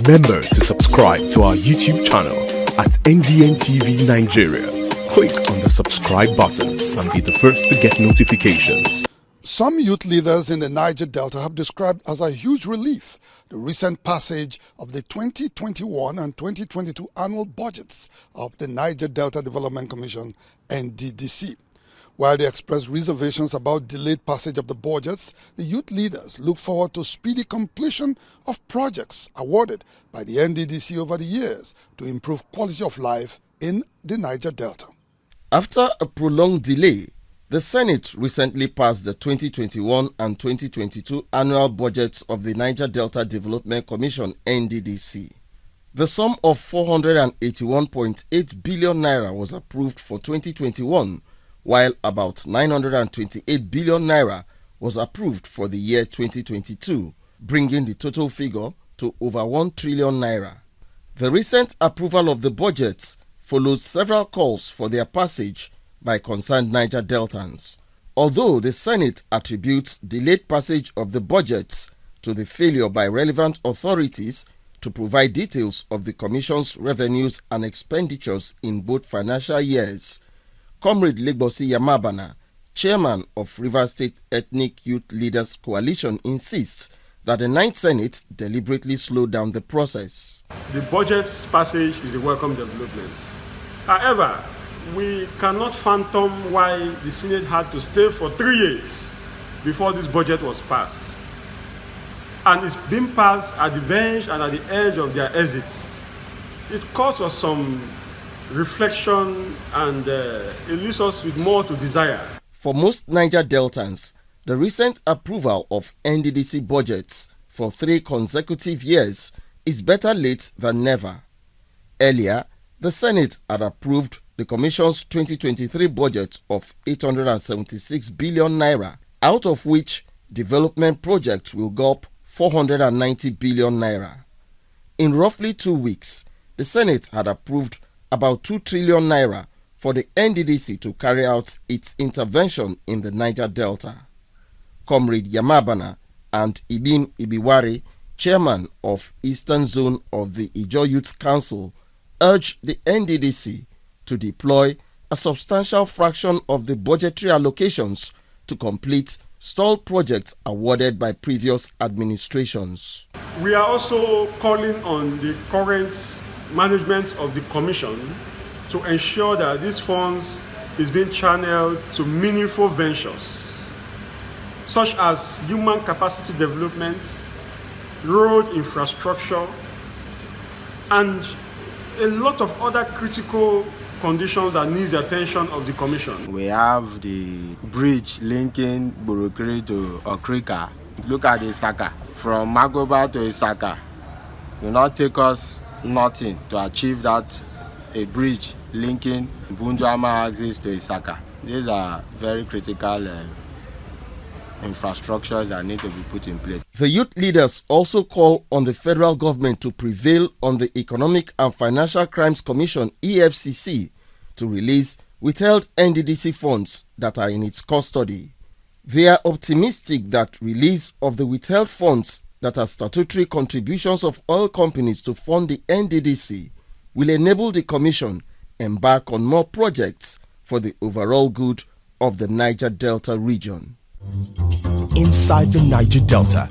Remember to subscribe to our YouTube channel at NDN Nigeria. Click on the subscribe button and be the first to get notifications. Some youth leaders in the Niger Delta have described as a huge relief the recent passage of the 2021 and 2022 annual budgets of the Niger Delta Development Commission, Nddc. While they expressed reservations about delayed passage of the budgets, the youth leaders look forward to speedy completion of projects awarded by the Nddc over the years to improve quality of life in the Niger Delta. After a prolonged delay, the Senate recently passed the 2021 and 2022 annual budgets of the Niger Delta Development Commission, Nddc. The sum of 481.8 billion naira was approved for 2021, while about 928 billion naira was approved for the year 2022, bringing the total figure to over 1 trillion naira. The recent approval of the budgets follows several calls for their passage by concerned Niger Deltans. Although the Senate attributes delayed passage of the budgets to the failure by relevant authorities to provide details of the Commission's revenues and expenditures in both financial years, Comrade Legbosi Yamabana, chairman of Rivers State Ethnic Youth Leaders Coalition, insists that the 9th Senate deliberately slowed down the process. The budget passage is a welcome development. However, we cannot fathom why the Senate had to stay for 3 years before this budget was passed. And it's been passed at the bench and at the edge of their exits. It caused us some reflection and it leaves us with more to desire. For most Niger Deltans, the recent approval of Nddc budgets for 3 consecutive years is better late than never. Earlier, the Senate had approved the Commission's 2023 budget of 876 billion naira, out of which development projects will go up 490 billion naira. In roughly 2 weeks, the Senate had approved about 2 trillion naira for the Nddc to carry out its intervention in the Niger Delta. Comrade Yamabana and Ibim Ibiwari, chairman of Eastern Zone of the Ijaw Youth Council, urged the Nddc to deploy a substantial fraction of the budgetary allocations to complete stalled projects awarded by previous administrations. We are also calling on the current management of the Commission to ensure that these funds is being channeled to meaningful ventures, such as human capacity development, road infrastructure, and a lot of other critical conditions that need the attention of the Commission. We have the bridge linking Burukiri to Okrika. Look at Isaka. From Magoba to Isaka, it will not take us nothing to achieve that, a bridge linking Bunduama axis to Isaka. These are very critical infrastructures that need to be put in place. The youth leaders also call on the federal government to prevail on the Economic and Financial Crimes Commission, EFCC, to release withheld Nddc funds that are in its custody. They are optimistic that release of the withheld funds that are statutory contributions of oil companies to fund the Nddc will enable the Commission embark on more projects for the overall good of the Niger Delta region. Inside the Niger Delta,